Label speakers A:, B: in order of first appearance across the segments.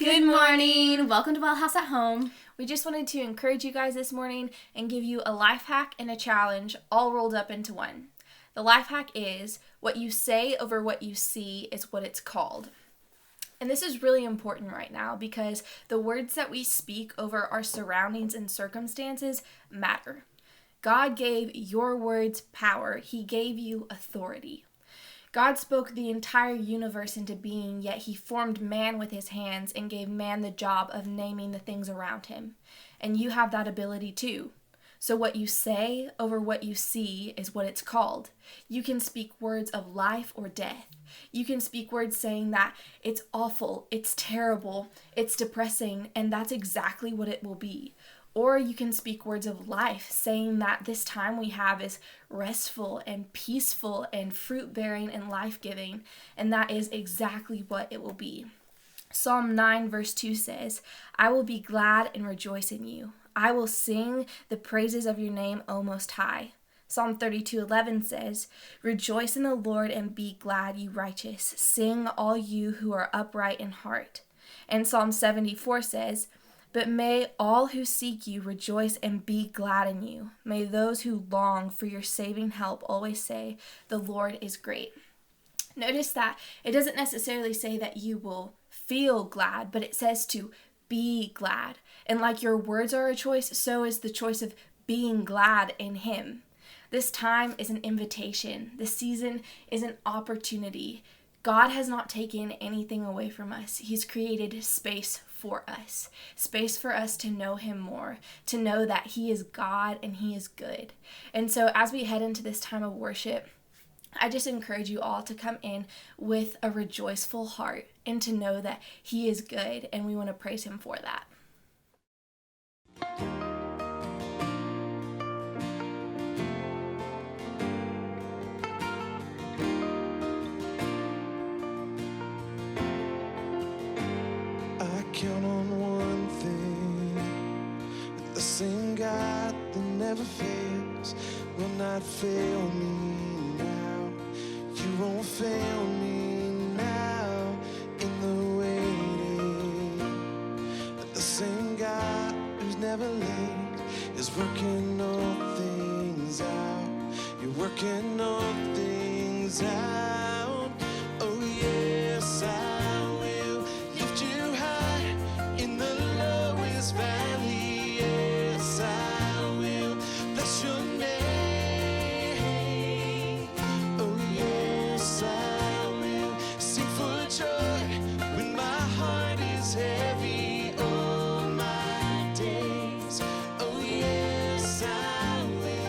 A: Good morning! Welcome to Wellhouse at Home. We just wanted to encourage you guys this morning and give you a life hack and a challenge all rolled up into one. The life hack is, what you say over what you see is what it's called. And this is really important right now because the words that we speak over our surroundings and circumstances matter. God gave your words power. He gave you authority. God spoke the entire universe into being, yet he formed man with his hands and gave man the job of naming the things around him. And you have that ability too. So what you say over what you see is what it's called. You can speak words of life or death. You can speak words saying that it's awful, it's terrible, it's depressing, and that's exactly what it will be. Or you can speak words of life, saying that this time we have is restful and peaceful and fruit-bearing and life-giving, and that is exactly what it will be. Psalm 9 verse 2 says, "I will be glad and rejoice in you. I will sing the praises of your name, O Most High." Psalm 32:11 says, "Rejoice in the Lord and be glad, you righteous. Sing, all you who are upright in heart." And Psalm 74 says, "But may all who seek you rejoice and be glad in you. May those who long for your saving help always say, 'The Lord is great.'" Notice that it doesn't necessarily say that you will feel glad, but it says to be glad. And like your words are a choice, so is the choice of being glad in Him. This time is an invitation. This season is an opportunity. God has not taken anything away from us. He's created space for us to know Him more, to know that He is God and He is good. And so as we head into this time of worship, I just encourage you all to come in with a rejoiceful heart and to know that He is good, and we want to praise Him for that.
B: Count on one thing, that the same God that never fails will not fail me now. You won't fail me now in the waiting. That the same God who's never late is working all things out. You're working all things out. Oh yes, I will lift you high in the lowest valley. Yes, I will bless your name. Oh yes, I will sing for joy when my heart is heavy all my days. Oh yes, I will.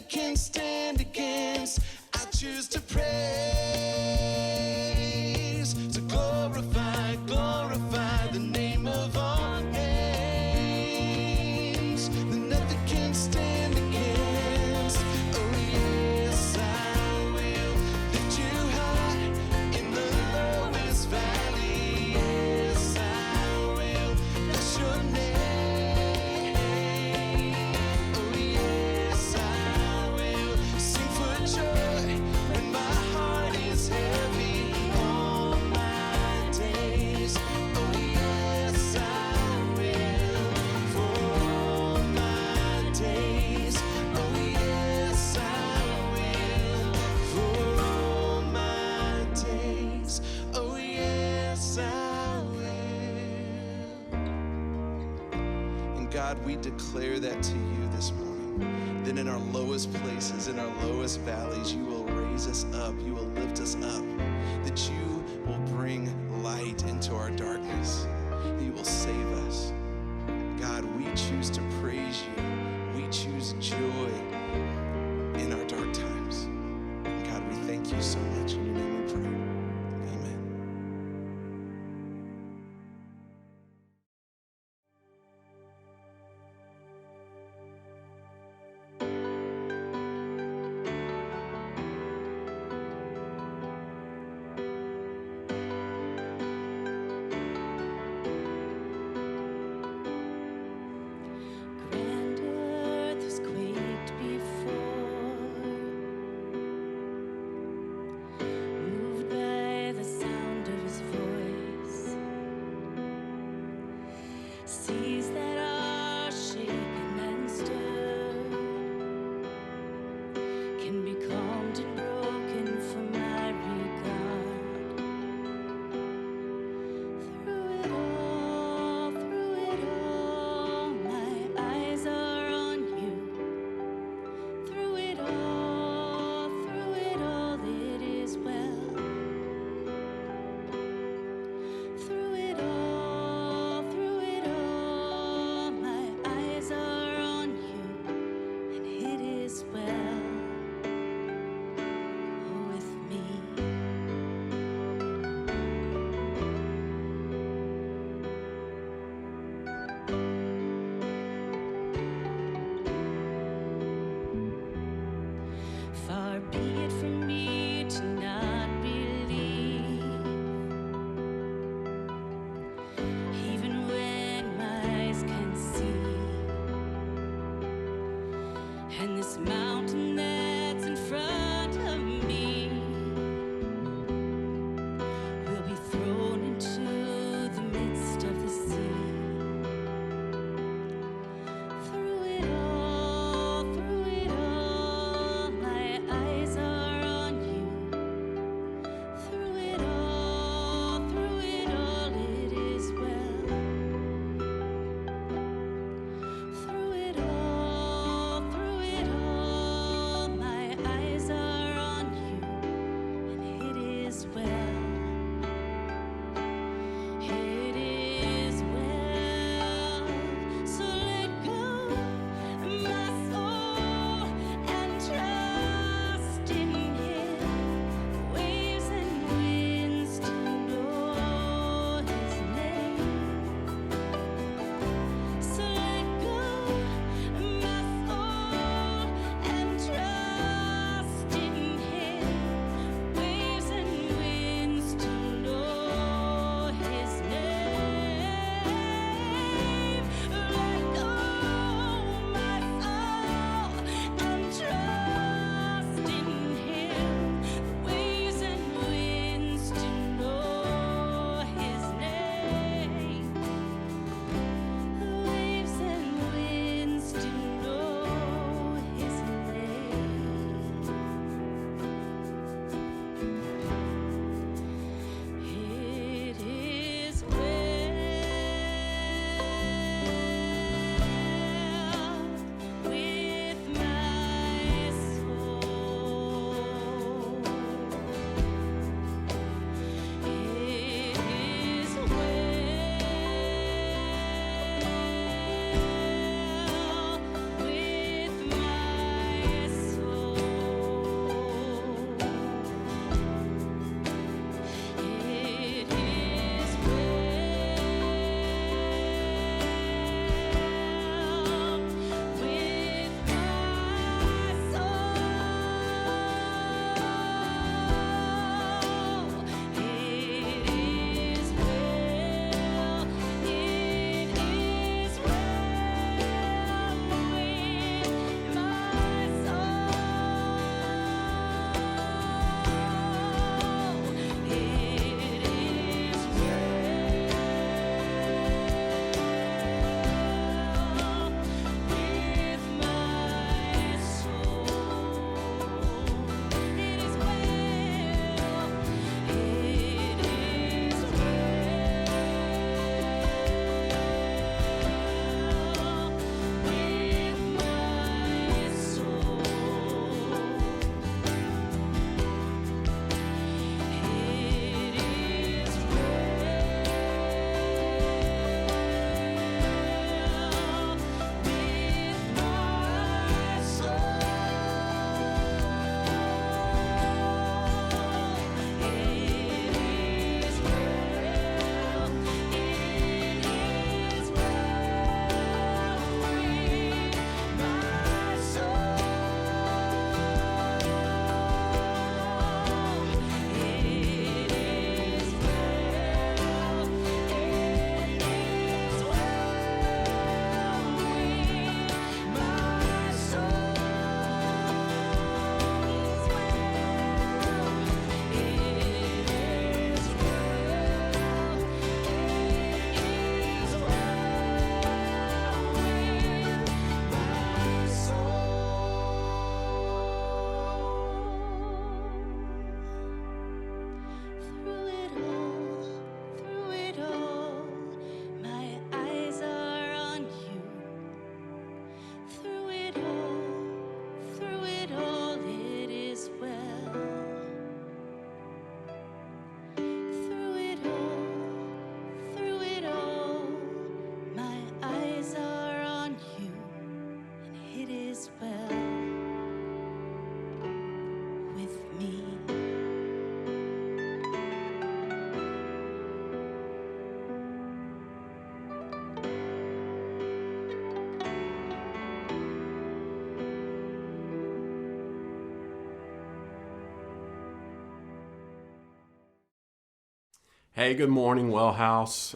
B: Can stand against. I choose to praise, to glorify. And God, we declare that to you this morning. That in our lowest places, in our lowest valleys, you will raise us up, you will lift us up. That you will bring light into our darkness. That you will save us. God, we choose to praise you. We choose joy in our dark times. And God, we thank you so much. In your name we pray. Amen.
C: Grand earth has quaked before, moved by the sound of his voice. Seas that are shaken and stirred can be calmed and broken for my regard. Through it all, my eyes are on you. Through it all, it is well. Through it all,
D: Hey, good morning, Wellhouse.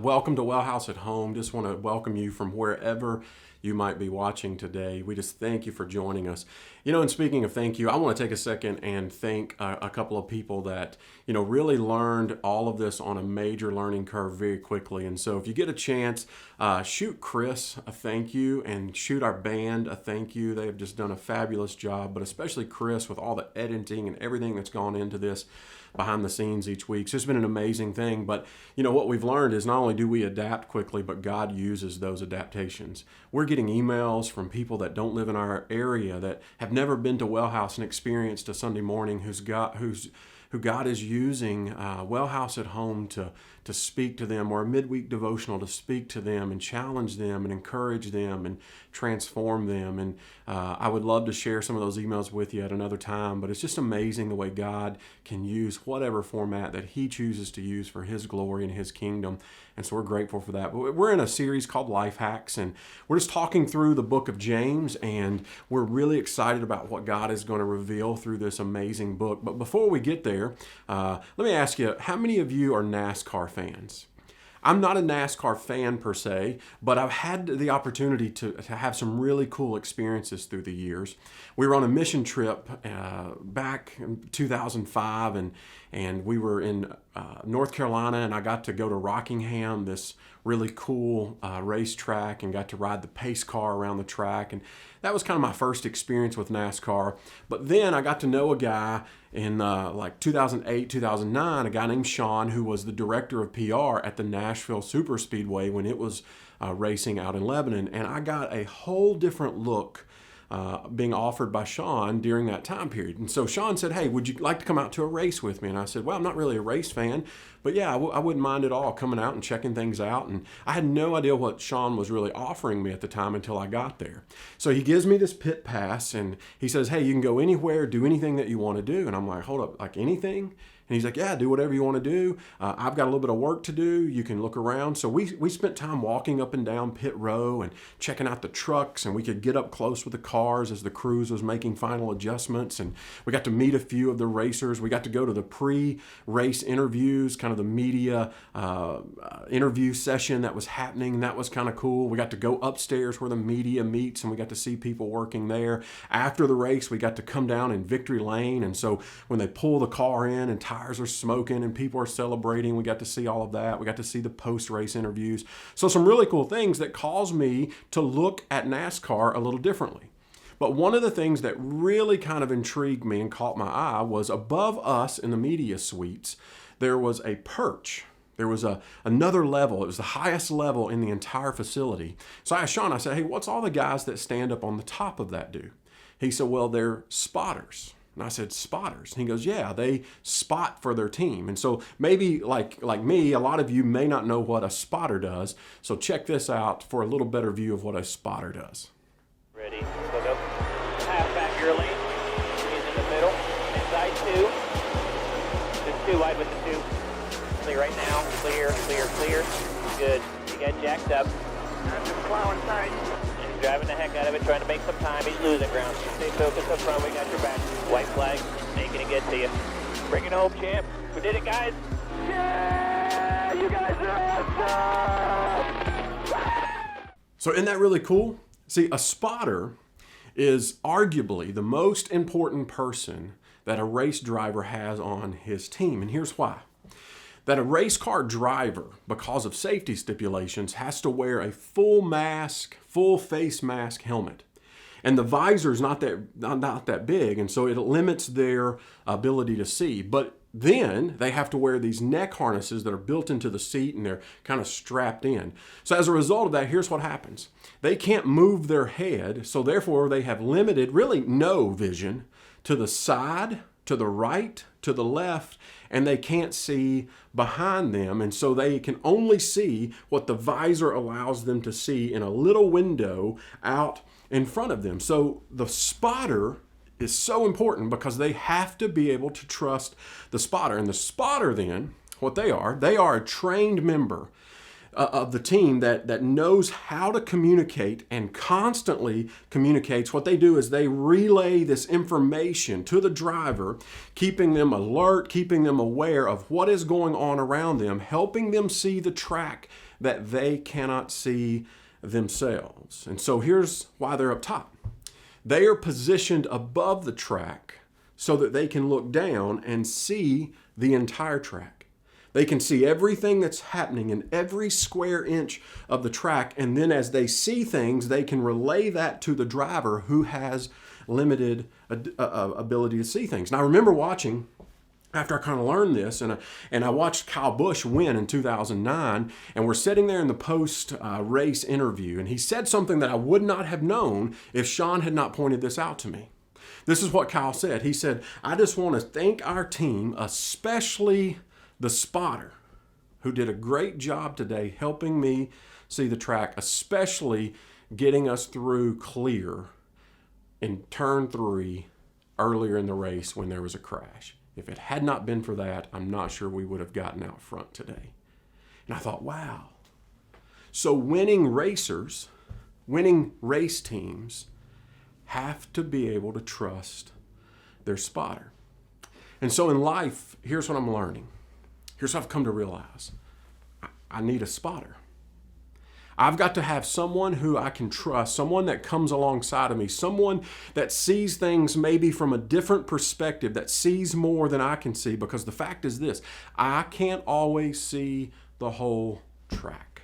D: Welcome to Wellhouse at Home. Just want to welcome you from wherever you might be watching today. We just thank you for joining us. And speaking of thank you, I want to take a second and thank a couple of people that, really learned all of this on a major learning curve very quickly. And so if you get a chance, shoot Chris a thank you and shoot our band a thank you. They have just done a fabulous job, but especially Chris with all the editing and everything that's gone into this behind the scenes each week. It's just been an amazing thing. But what we've learned is not only do we adapt quickly, but God uses those adaptations. We're getting emails from people that don't live in our area that have never been to Wellhouse and experienced a Sunday morning who God is using Wellhouse at Home to speak to them, or a midweek devotional to speak to them and challenge them and encourage them and transform them. And I would love to share some of those emails with you at another time, but it's just amazing the way God can use whatever format that He chooses to use for His glory and His kingdom. And so we're grateful for that. But we're in a series called Life Hacks, and we're just talking through the book of James, and we're really excited about what God is going to reveal through this amazing book. But before we get there, let me ask you, how many of you are NASCAR fans? I'm not a NASCAR fan per se, but I've had the opportunity to have some really cool experiences through the years. We were on a mission trip back in 2005, and we were in North Carolina, and I got to go to Rockingham, this really cool racetrack, and got to ride the pace car around the track. And that was kind of my first experience with NASCAR. But then I got to know a guy in like 2008, 2009, a guy named Sean, who was the director of PR at the Nashville Superspeedway when it was racing out in Lebanon. And I got a whole different look being offered by Sean during that time period. And so Sean said, hey, would you like to come out to a race with me? And I said, well, I'm not really a race fan, but yeah, I wouldn't mind at all coming out and checking things out. And I had no idea what Sean was really offering me at the time until I got there. So he gives me this pit pass, and he says, hey, you can go anywhere, do anything that you want to do. And I'm like, hold up, like anything? And he's like, yeah, do whatever you want to do. I've got a little bit of work to do. You can look around. So we spent time walking up and down pit row and checking out the trucks, and we could get up close with the cars as the crews was making final adjustments. And we got to meet a few of the racers. We got to go to the pre-race interviews, kind of the media interview session that was happening. That was kind of cool. We got to go upstairs where the media meets, and we got to see people working there. After the race, we got to come down in victory lane. And so when they pull the car in and tires are smoking and people are celebrating, we got to see all of that. We got to see the post-race interviews. So some really cool things that caused me to look at NASCAR a little differently. But one of the things that really kind of intrigued me and caught my eye was above us in the media suites, there was a perch. There was another level. It was the highest level in the entire facility. So I asked Sean, I said, hey, what's all the guys that stand up on the top of that do? He said, well, they're spotters. And I said, spotters? And he goes, yeah, they spot for their team. And so maybe like me, a lot of you may not know what a spotter does. So check this out for a little better view of what a spotter does.
E: Ready, go. Half back your lane. He's in the middle. Inside two. Just two wide with the two. Clear right now. Clear. Good. You got jacked up. I'm just plowing tight. He's driving the heck out of it, trying to make some time. He's losing ground. Stay focused up front. We got your back. White flag. Making it get to you. Bring it home, champ. We did it, guys. Yeah! You guys are awesome!
D: So isn't that really cool? See, a spotter is arguably the most important person that a race driver has on his team. And here's why. That a race car driver, because of safety stipulations, has to wear a full mask, full face mask helmet. And the visor is not that big, and so it limits their ability to see. But then they have to wear these neck harnesses that are built into the seat, and they're kind of strapped in. So as a result of that, here's what happens. They can't move their head, so therefore they have limited, really no vision to the side, to the right, to the left, and they can't see behind them. And so they can only see what the visor allows them to see in a little window out in front of them. So the spotter is so important because they have to be able to trust the spotter. And the spotter then, what they are a trained member. of the team that knows how to communicate and constantly communicates. What they do is they relay this information to the driver, keeping them alert, keeping them aware of what is going on around them, helping them see the track that they cannot see themselves. And so here's why they're up top. They are positioned above the track so that they can look down and see the entire track. They can see everything that's happening in every square inch of the track, and then as they see things, they can relay that to the driver who has limited ability to see things. Now, I remember watching, after I kind of learned this, and I watched Kyle Busch win in 2009, and we're sitting there in the post-race interview, and he said something that I would not have known if Sean had not pointed this out to me. This is what Kyle said. He said, "I just want to thank our team, especially the spotter, who did a great job today helping me see the track, especially getting us through clear in turn 3 earlier in the race when there was a crash. If it had not been for that, I'm not sure we would have gotten out front today." And I thought, wow. So winning racers, winning race teams have to be able to trust their spotter. And so in life, here's what I'm learning. Here's what I've come to realize. I need a spotter. I've got to have someone who I can trust, someone that comes alongside of me, someone that sees things maybe from a different perspective, that sees more than I can see, because the fact is this, I can't always see the whole track.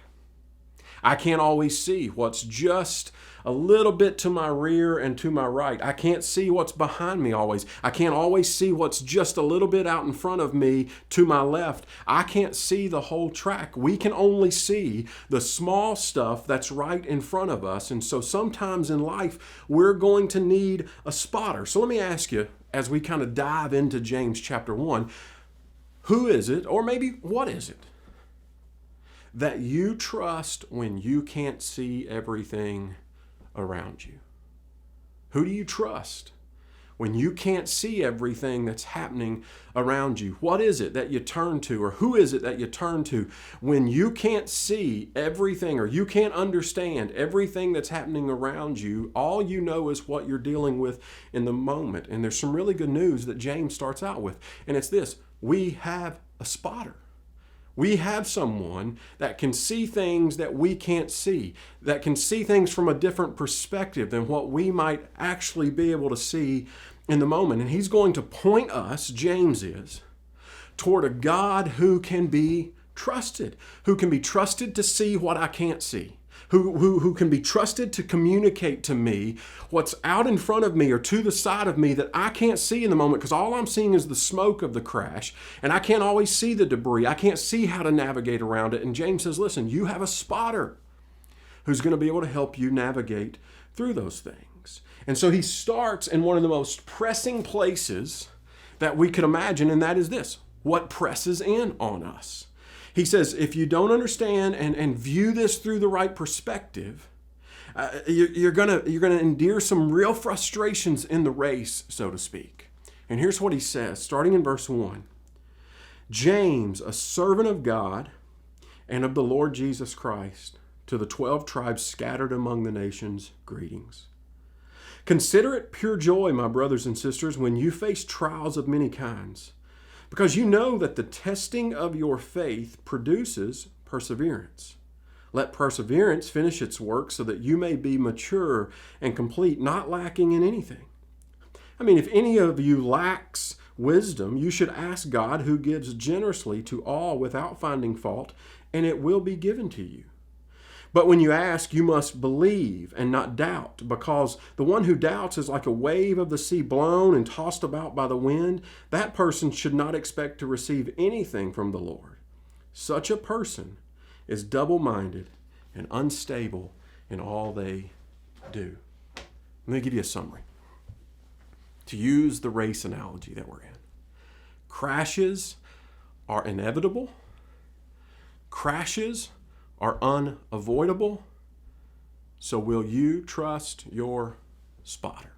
D: I can't always see what's just a little bit to my rear and to my right. I can't see what's behind me always. I can't always see what's just a little bit out in front of me to my left. I can't see the whole track. We can only see the small stuff that's right in front of us. And so sometimes in life, we're going to need a spotter. So let me ask you, as we kind of dive into James chapter 1, who is it, or maybe what is it, that you trust when you can't see everything around you? Who do you trust when you can't see everything that's happening around you? What is it that you turn to, or who is it that you turn to when you can't see everything, or you can't understand everything that's happening around you? All you know is what you're dealing with in the moment. And there's some really good news that James starts out with, and it's this: we have a spotter. We have someone that can see things that we can't see, that can see things from a different perspective than what we might actually be able to see in the moment. And he's going to point us, James is, toward a God who can be trusted to see what I can't see, who can be trusted to communicate to me what's out in front of me or to the side of me that I can't see in the moment, because all I'm seeing is the smoke of the crash, and I can't always see the debris. I can't see how to navigate around it. And James says, listen, you have a spotter who's going to be able to help you navigate through those things. And so he starts in one of the most pressing places that we could imagine, and that is this: what presses in on us. He says, if you don't understand and view this through the right perspective, you're gonna endure some real frustrations in the race, so to speak. And here's what he says, starting in verse 1. James, a servant of God and of the Lord Jesus Christ, to the 12 tribes scattered among the nations, greetings. Consider it pure joy, my brothers and sisters, when you face trials of many kinds, because you know that the testing of your faith produces perseverance. Let perseverance finish its work so that you may be mature and complete, not lacking in anything. I mean, if any of you lacks wisdom, you should ask God, who gives generously to all without finding fault, and it will be given to you. But when you ask, you must believe and not doubt, because the one who doubts is like a wave of the sea blown and tossed about by the wind. That person should not expect to receive anything from the Lord. Such a person is double-minded and unstable in all they do. Let me give you a summary. To use the race analogy that we're in, crashes are inevitable. Crashes are unavoidable. So will you trust your spotter?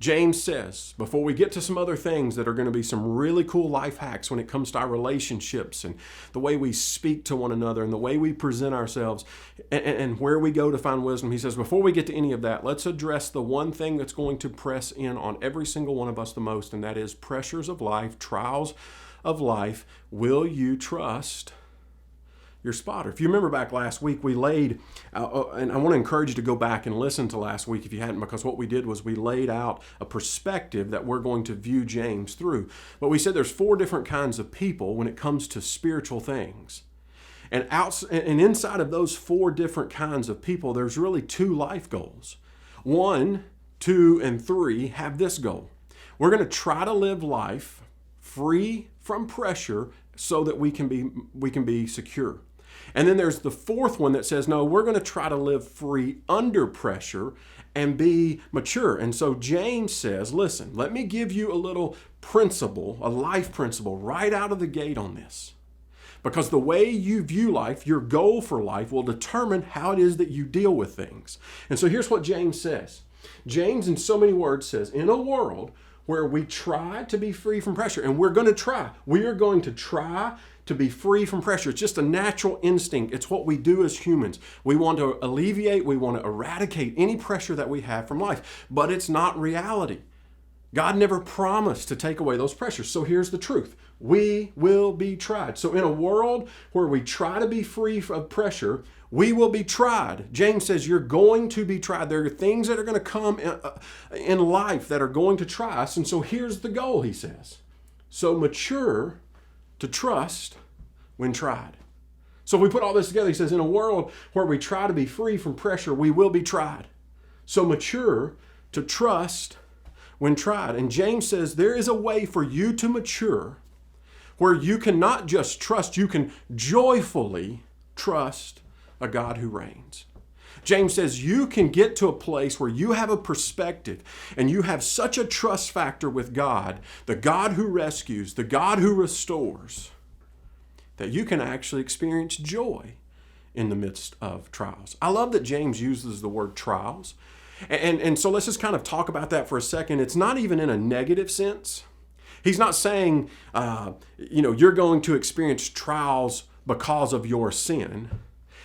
D: James says, before we get to some other things that are going to be some really cool life hacks when it comes to our relationships and the way we speak to one another and the way we present ourselves and where we go to find wisdom, he says, before we get to any of that, let's address the one thing that's going to press in on every single one of us the most, and that is pressures of life, trials of life. Will you trust your spotter? If you remember back last week, we laid, and I want to encourage you to go back and listen to last week if you hadn't, because what we did was we laid out a perspective that we're going to view James through. But we said there's 4 different kinds of people when it comes to spiritual things. And inside of those 4 different kinds of people, there's really 2 life goals. 1, 2, and 3 have this goal. We're going to try to live life free from pressure so that we can be secure. And then there's the 4th one that says, no, we're going to try to live free under pressure and be mature. And so James says, listen, let me give you a little principle, a life principle right out of the gate on this. Because the way you view life, your goal for life, will determine how it is that you deal with things. And so here's what James says. James, in so many words, says, in a world where we try to be free from pressure, and we're going to try. We are going to try to be free from pressure. It's just a natural instinct. It's what we do as humans. We want to alleviate, we want to eradicate any pressure that we have from life, but it's not reality. God never promised to take away those pressures. So here's the truth. We will be tried. So in a world where we try to be free of pressure, we will be tried. James says you're going to be tried. There are things that are going to come in life that are going to try us. And so here's the goal, he says. So mature to trust when tried. So if we put all this together, he says, in a world where we try to be free from pressure, we will be tried. So mature to trust when tried. And James says there is a way for you to mature where you can not just trust, you can joyfully trust a God who reigns. James says you can get to a place where you have a perspective and you have such a trust factor with God, the God who rescues, the God who restores, that you can actually experience joy in the midst of trials. I love that James uses the word trials. And so let's just kind of talk about that for a second. It's not even in a negative sense. He's not saying, you're going to experience trials because of your sin.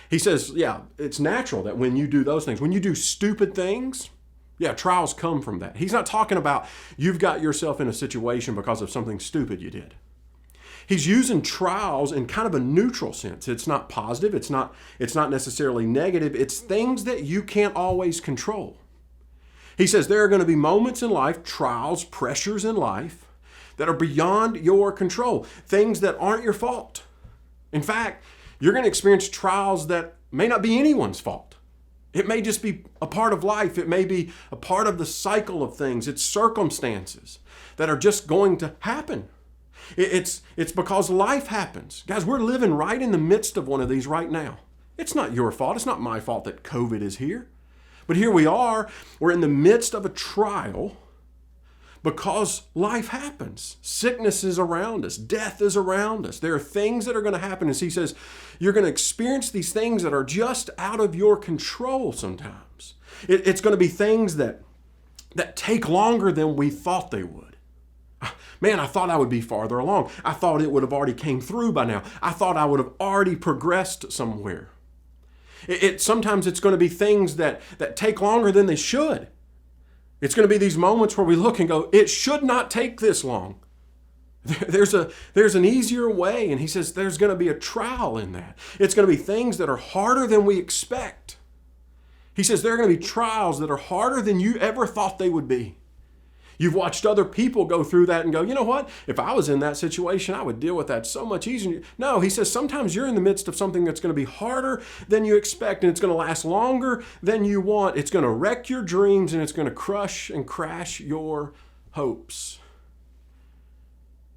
D: He says, yeah, it's natural that when you do those things, when you do stupid things, yeah, trials come from that. He's not talking about you've got yourself in a situation because of something stupid you did. He's using trials in kind of a neutral sense. It's not positive. It's not necessarily negative. It's things that you can't always control. He says there are going to be moments in life, trials, pressures in life that are beyond your control, things that aren't your fault. In fact, you're going to experience trials that may not be anyone's fault. It may just be a part of life. It may be a part of the cycle of things. It's circumstances that are just going to happen. It's because life happens. Guys, we're living right in the midst of one of these right now. It's not your fault. It's not my fault that COVID is here. But here we are. We're in the midst of a trial because life happens. Sickness is around us. Death is around us. There are things that are going to happen. As he says, you're going to experience these things that are just out of your control sometimes. It's going to be things that take longer than we thought they would. Man, I thought I would be farther along. I thought it would have already came through by now. I thought I would have already progressed somewhere. Sometimes it's going to be things that take longer than they should. It's going to be these moments where we look and go, it should not take this long. There's an easier way, and he says there's going to be a trial in that. It's going to be things that are harder than we expect. He says there are going to be trials that are harder than you ever thought they would be. You've watched other people go through that and go, you know what? If I was in that situation, I would deal with that so much easier. No, he says sometimes you're in the midst of something that's going to be harder than you expect, and it's going to last longer than you want. It's going to wreck your dreams, and it's going to crush and crash your hopes.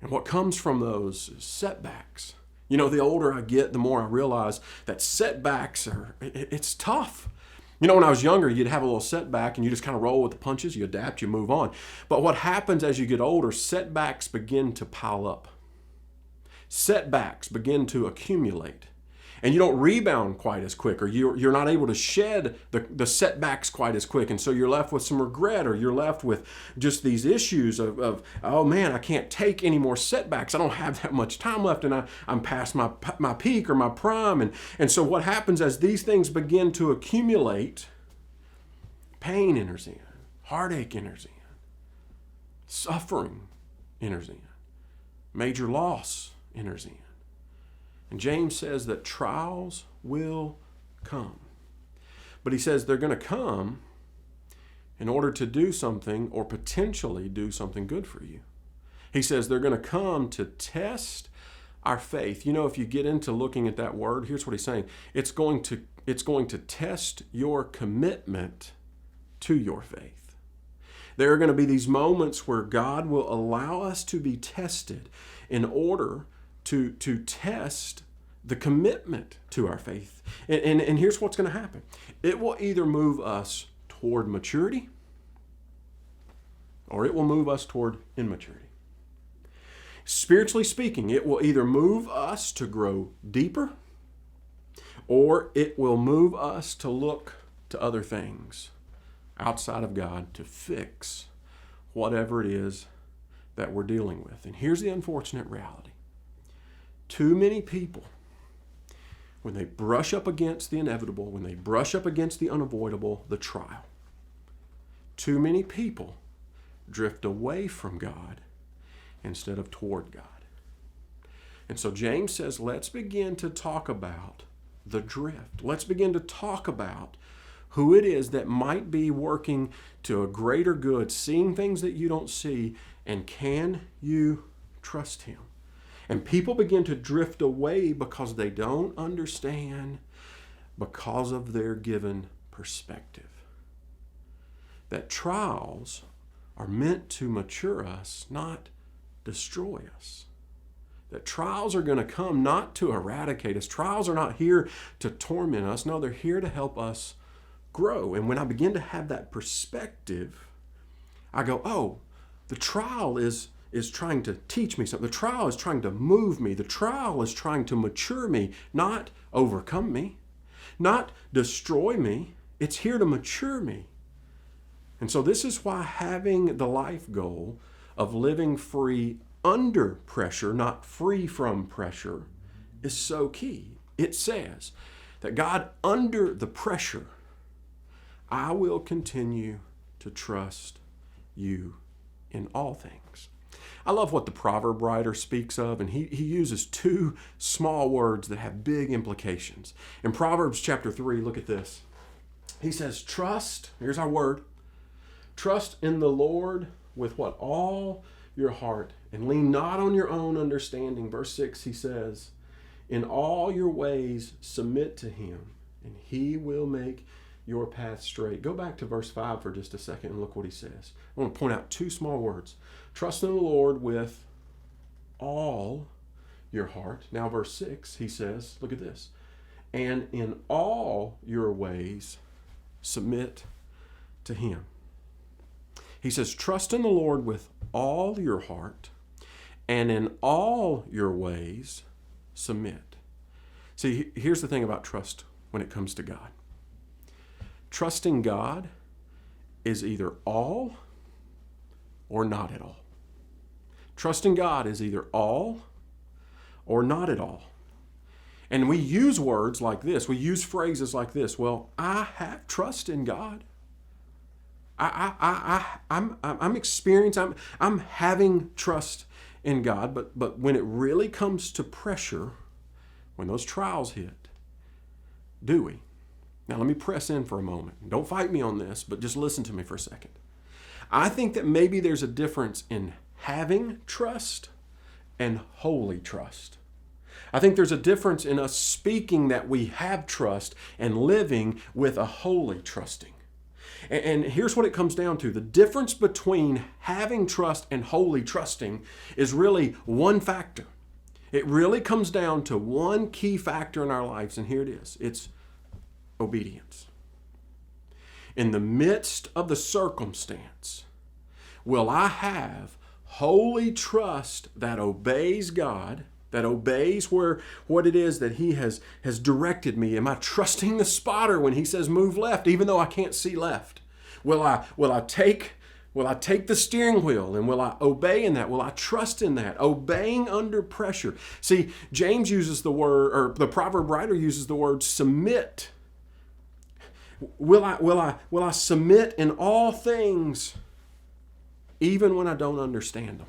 D: And what comes from those is setbacks. You know, the older I get, the more I realize that setbacks it's tough. You know, when I was younger, you'd have a little setback and you just kind of roll with the punches, you adapt, you move on. But what happens as you get older, setbacks begin to pile up. Setbacks begin to accumulate. And you don't rebound quite as quick, or you're not able to shed the setbacks quite as quick. And so you're left with some regret, or you're left with just these issues of oh man, I can't take any more setbacks. I don't have that much time left, and I'm past my peak or my prime. And so what happens as these things begin to accumulate, pain enters in, heartache enters in, suffering enters in, major loss enters in. And James says that trials will come. But he says they're going to come in order to do something or potentially do something good for you. He says they're going to come to test our faith. You know, if you get into looking at that word, here's what he's saying. It's going to test your commitment to your faith. There are going to be these moments where God will allow us to be tested in order to test the commitment to our faith. And here's what's going to happen. It will either move us toward maturity or it will move us toward immaturity. Spiritually speaking, it will either move us to grow deeper or it will move us to look to other things outside of God to fix whatever it is that we're dealing with. And here's the unfortunate reality. Too many people, when they brush up against the inevitable, when they brush up against the unavoidable, the trial, too many people drift away from God instead of toward God. And so James says, let's begin to talk about the drift. Let's begin to talk about who it is that might be working to a greater good, seeing things that you don't see, and can you trust him? And people begin to drift away because they don't understand, because of their given perspective. That trials are meant to mature us, not destroy us. That trials are going to come not to eradicate us. Trials are not here to torment us. No, they're here to help us grow. And when I begin to have that perspective, I go, oh, the trial is trying to teach me something. The trial is trying to move me. The trial is trying to mature me, not overcome me, not destroy me. It's here to mature me. And so this is why having the life goal of living free under pressure, not free from pressure, is so key. It says that God, under the pressure, I will continue to trust you in all things. I love what the proverb writer speaks of, and he uses two small words that have big implications. In Proverbs chapter 3, look at this. He says, trust, here's our word, trust in the Lord with what? All your heart, and lean not on your own understanding. Verse 6, he says, in all your ways submit to him, and he will make your path straight. Go back to verse 5 for just a second and look what he says. I want to point out two small words. Trust in the Lord with all your heart. Now verse 6, he says, look at this. And in all your ways submit to him. He says, trust in the Lord with all your heart, and in all your ways submit. See, here's the thing about trust when it comes to God. Trusting God is either all or not at all. Trusting God is either all or not at all. And we use words like this. We use phrases like this. Well, I have trust in God. I'm experiencing, I'm having trust in God. But when it really comes to pressure, when those trials hit, do we? Now, let me press in for a moment. Don't fight me on this, but just listen to me for a second. I think that maybe there's a difference in having trust and holy trust. I think there's a difference in us speaking that we have trust and living with a holy trusting. And here's what it comes down to. The difference between having trust and holy trusting is really one factor. It really comes down to one key factor in our lives, and here it is. It's obedience. In the midst of the circumstance, will I have holy trust that obeys God, that obeys what it is that he has directed me? Am I trusting the spotter when he says move left, even though I can't see left? Will I take the steering wheel, and will I obey in that? Will I trust in that? Obeying under pressure. See, James uses the word, or the proverb writer uses the word submit. Will I submit in all things, even when I don't understand them?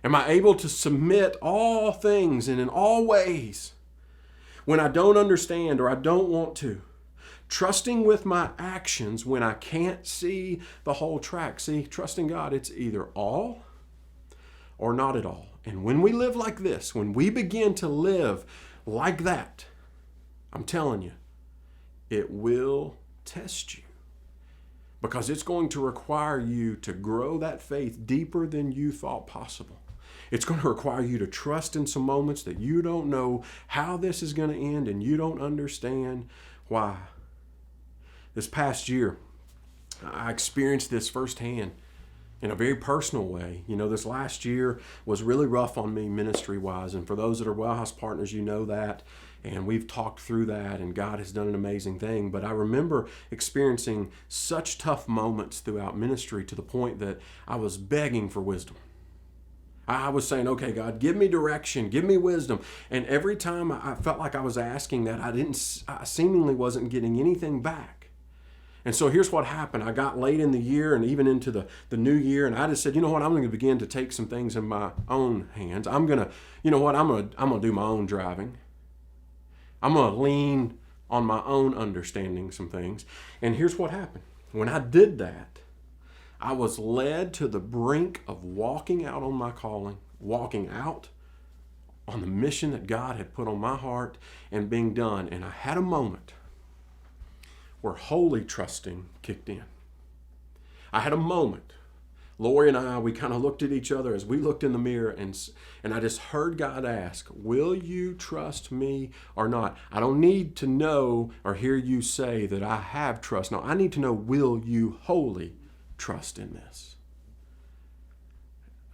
D: Am I able to submit all things and in all ways when I don't understand or I don't want to? Trusting with my actions when I can't see the whole track. See, trusting God, it's either all or not at all. And when we live like this, when we begin to live like that, I'm telling you, it will test you. Because it's going to require you to grow that faith deeper than you thought possible. It's going to require you to trust in some moments that you don't know how this is going to end and you don't understand why. This past year, I experienced this firsthand in a very personal way. You know, this last year was really rough on me ministry-wise. And for those that are Wellhouse partners, you know that. And we've talked through that, and God has done an amazing thing. But I remember experiencing such tough moments throughout ministry to the point that I was begging for wisdom. I was saying, okay, God, give me direction, give me wisdom. And every time I felt like I was asking that, I seemingly wasn't getting anything back. And so here's what happened. I got late in the year and even into the new year, and I just said, you know what, I'm going to begin to take some things in my own hands. I'm going to do my own driving. I'm going to lean on my own understanding some things. And here's what happened. When I did that, I was led to the brink of walking out on my calling, walking out on the mission that God had put on my heart and being done. And I had a moment where holy trusting kicked in. I had a moment. Lori and I, we kind of looked at each other as we looked in the mirror, and I just heard God ask, will you trust me or not? I don't need to know or hear you say that I have trust. No, I need to know, will you wholly trust in this?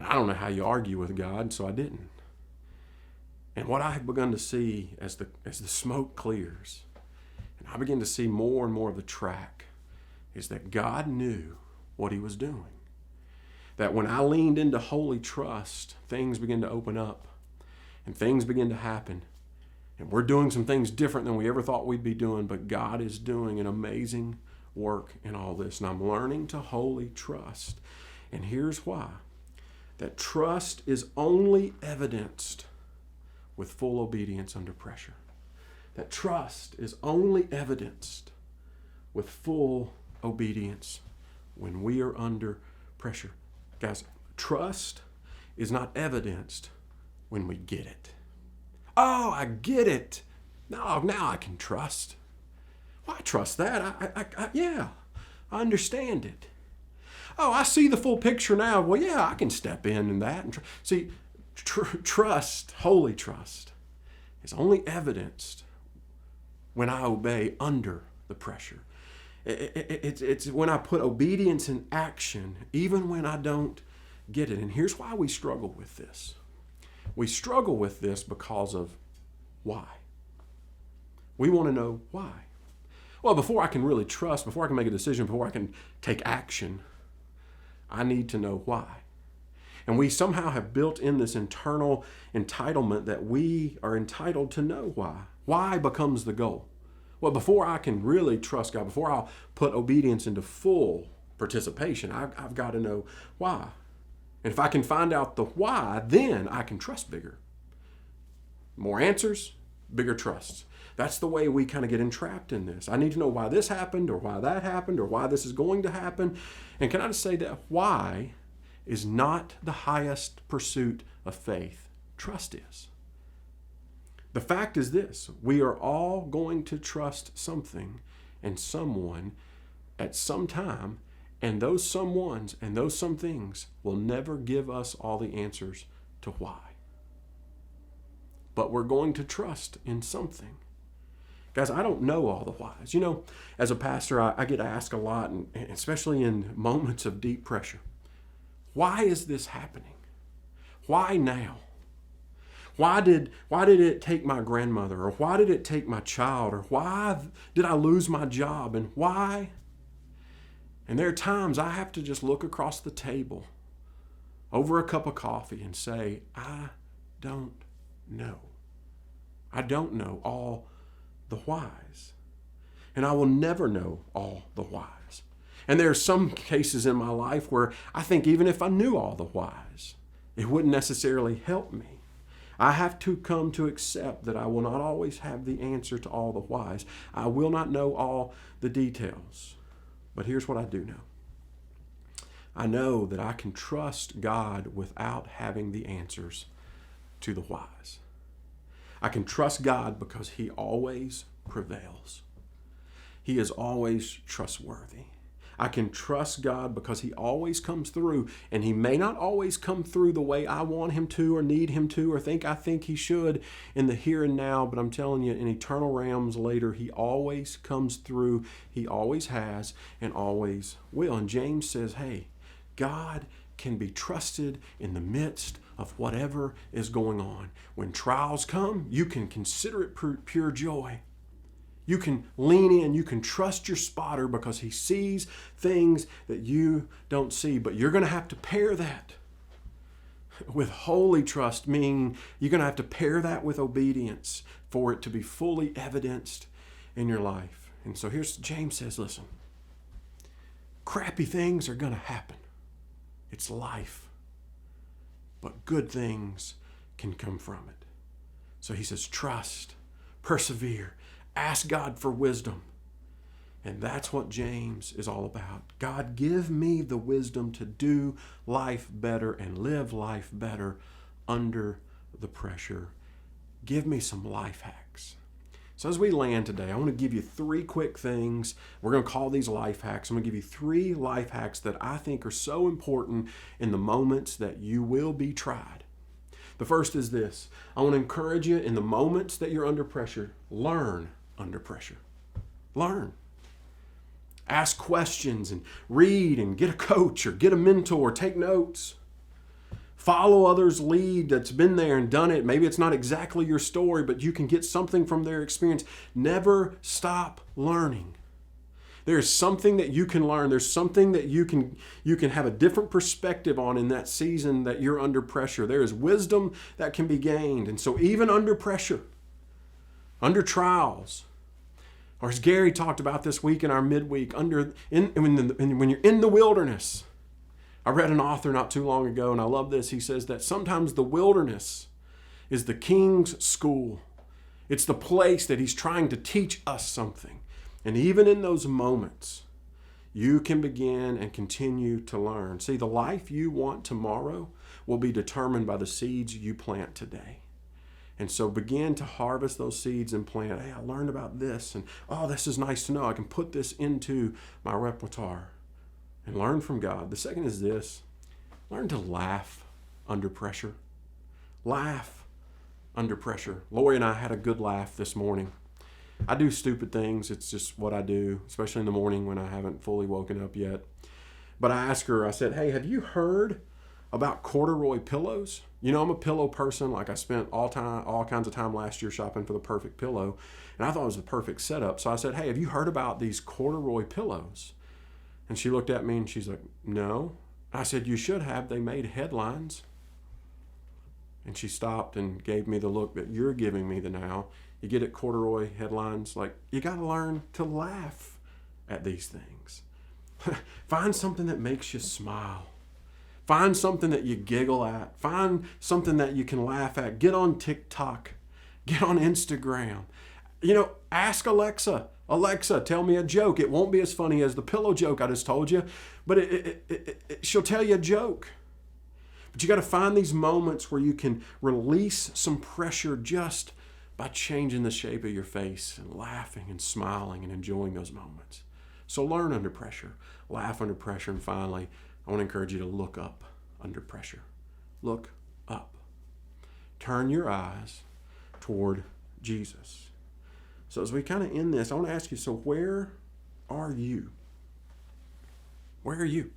D: I don't know how you argue with God, so I didn't. And what I have begun to see as the smoke clears, and I begin to see more and more of the track, is that God knew what he was doing. That when I leaned into holy trust, things begin to open up and things begin to happen. And we're doing some things different than we ever thought we'd be doing, but God is doing an amazing work in all this. And I'm learning to wholly trust. And here's why. That trust is only evidenced with full obedience under pressure. That trust is only evidenced with full obedience when we are under pressure. Guys, trust is not evidenced when we get it. Oh, I get it. No, now I can trust. Well, I trust that. Yeah, I understand it. Oh, I see the full picture now. Well, yeah, I can step in that. And see, trust, holy trust, is only evidenced when I obey under the pressure. It's when I put obedience in action, even when I don't get it. And here's why we struggle with this. We struggle with this because of why. We want to know why. Well, before I can really trust, before I can make a decision, before I can take action, I need to know why. And we somehow have built in this internal entitlement that we are entitled to know why. Why becomes the goal. Well, before I can really trust God, before I'll put obedience into full participation, I've got to know why. And if I can find out the why, then I can trust bigger. More answers, bigger trusts. That's the way we kind of get entrapped in this. I need to know why this happened or why that happened or why this is going to happen. And can I just say that why is not the highest pursuit of faith? Trust is. The fact is this, we are all going to trust something and someone at some time, and those someones and those some things will never give us all the answers to why. But we're going to trust in something. Guys, I don't know all the whys. You know, as a pastor, I get asked a lot, and especially in moments of deep pressure, why is this happening? Why now? Why did it take my grandmother? Or why did it take my child? Or why did I lose my job? And why? And there are times I have to just look across the table over a cup of coffee and say, I don't know. I don't know all the whys. And I will never know all the whys. And there are some cases in my life where I think even if I knew all the whys, it wouldn't necessarily help me. I have to come to accept that I will not always have the answer to all the whys. I will not know all the details. But here's what I do know. I know that I can trust God without having the answers to the whys. I can trust God because He always prevails. He is always trustworthy. I can trust God because He always comes through, and He may not always come through the way I want Him to or need Him to or think He should in the here and now, but I'm telling you, in eternal realms later, He always comes through. He always has and always will. And James says, hey, God can be trusted in the midst of whatever is going on. When trials come, you can consider it pure joy. You can lean in, you can trust your spotter because he sees things that you don't see. But you're going to have to pair that with holy trust, meaning you're going to have to pair that with obedience for it to be fully evidenced in your life. And so here's James says, listen, crappy things are going to happen. It's life. But good things can come from it. So he says, trust, persevere, ask God for wisdom. And that's what James is all about. God, give me the wisdom to do life better and live life better under the pressure. Give me some life hacks. So as we land today, I want to give you 3 quick things. We're going to call these life hacks. I'm going to give you 3 life hacks that I think are so important in the moments that you will be tried. The first is this. I want to encourage you in the moments that you're under pressure, learn under pressure. Learn. Ask questions and read and get a coach or get a mentor, take notes. Follow others' lead that's been there and done it. Maybe it's not exactly your story, but you can get something from their experience. Never stop learning. There's something that you can learn. There's something that you can have a different perspective on in that season that you're under pressure. There is wisdom that can be gained. And so even under pressure, under trials, or as Gary talked about this week in our midweek, when you're in the wilderness. I read an author not too long ago, and I love this. He says that sometimes the wilderness is the king's school. It's the place that he's trying to teach us something. And even in those moments, you can begin and continue to learn. See, the life you want tomorrow will be determined by the seeds you plant today. And so begin to harvest those seeds and plant. Hey, I learned about this, and oh, this is nice to know. I can put this into my repertoire. And learn from God. The second is this. Learn to laugh under pressure. Laugh under pressure. Lori and I had a good laugh this morning. I do stupid things. It's just what I do, especially in the morning when I haven't fully woken up yet. But I asked her, I said, hey, have you heard about corduroy pillows? You know, I'm a pillow person. Like I spent all kinds of time last year shopping for the perfect pillow. And I thought it was the perfect setup. So I said, hey, have you heard about these corduroy pillows? And she looked at me and she's like, no. I said, you should have. They made headlines. And she stopped and gave me the look that you're giving me now. You get it, corduroy headlines. Like, you got to learn to laugh at these things. Find something that makes you smile. Find something that you giggle at. Find something that you can laugh at. Get on TikTok. Get on Instagram. You know, ask Alexa, tell me a joke. It won't be as funny as the pillow joke I just told you, but she'll tell you a joke. But you got to find these moments where you can release some pressure just by changing the shape of your face and laughing and smiling and enjoying those moments. So learn under pressure, laugh under pressure, and finally, I want to encourage you to look up under pressure. Look up. Turn your eyes toward Jesus. So as we kind of end this, I want to ask you, so where are you? Where are you?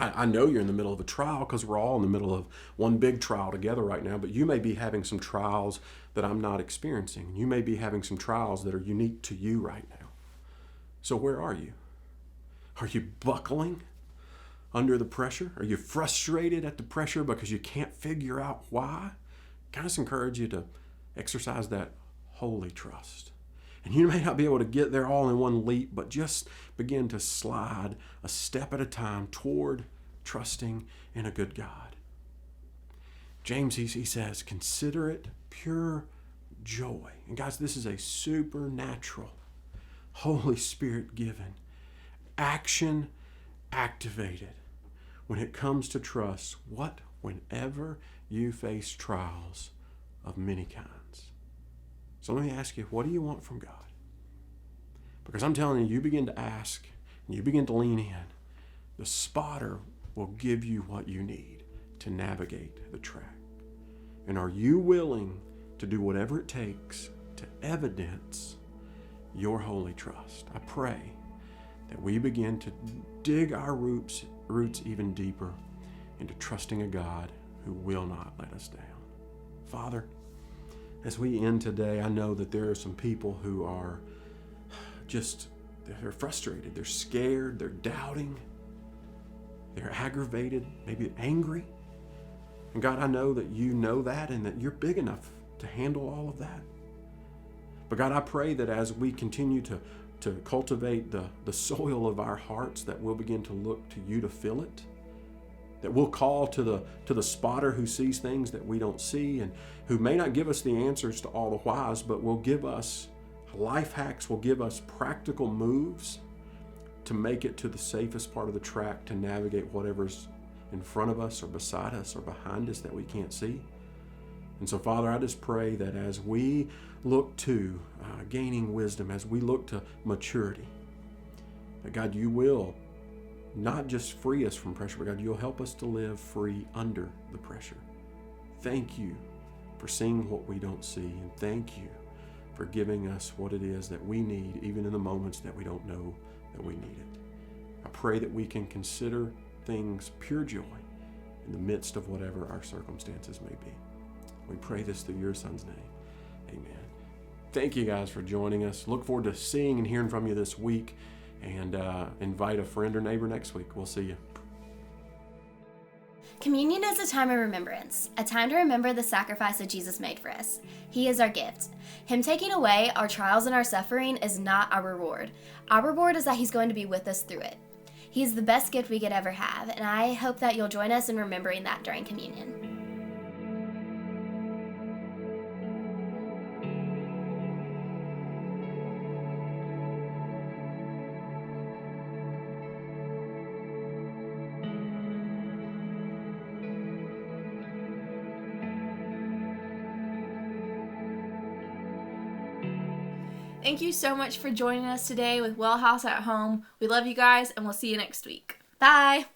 D: I know you're in the middle of a trial because we're all in the middle of one big trial together right now, but you may be having some trials that I'm not experiencing. You may be having some trials that are unique to you right now. So where are you? Are you buckling under the pressure? Are you frustrated at the pressure because you can't figure out why? Can I just encourage you to exercise that holy trust? And you may not be able to get there all in one leap, but just begin to slide a step at a time toward trusting in a good God. James, he says, consider it pure joy. And guys, this is a supernatural, Holy Spirit given, action activated when it comes to trust. What? Whenever you face trials of many kinds. So let me ask you, what do you want from God? Because I'm telling you, you begin to ask and you begin to lean in, the spotter will give you what you need to navigate the track. And are you willing to do whatever it takes to evidence your holy trust? I pray that we begin to dig our roots even deeper into trusting a God who will not let us down. Father, as we end today, I know that there are some people who are they're frustrated, they're scared, they're doubting, they're aggravated, maybe angry. And God, I know that you know that and that you're big enough to handle all of that. But God, I pray that as we continue to cultivate the soil of our hearts, that we'll begin to look to you to fill it, that we'll call to the spotter who sees things that we don't see and who may not give us the answers to all the whys, but will give us life hacks, will give us practical moves to make it to the safest part of the track, to navigate whatever's in front of us or beside us or behind us that we can't see. And so, Father, I just pray that as we look to gaining wisdom, as we look to maturity, that God, you will not just free us from pressure, but God, you'll help us to live free under the pressure. Thank you for seeing what we don't see, and thank you for giving us what it is that we need, even in the moments that we don't know that we need it. I pray that we can consider things pure joy in the midst of whatever our circumstances may be. We pray this through your Son's name. Amen. Thank you guys for joining us. Look forward to seeing and hearing from you this week, and invite a friend or neighbor next week. We'll see you.
F: Communion is a time of remembrance, a time to remember the sacrifice that Jesus made for us. He is our gift. Him taking away our trials and our suffering is not our reward. Our reward is that He's going to be with us through it. He's the best gift we could ever have, and I hope that you'll join us in remembering that during communion.
A: Thank you so much for joining us today with Wellhouse at Home. We love you guys, and we'll see you next week. Bye!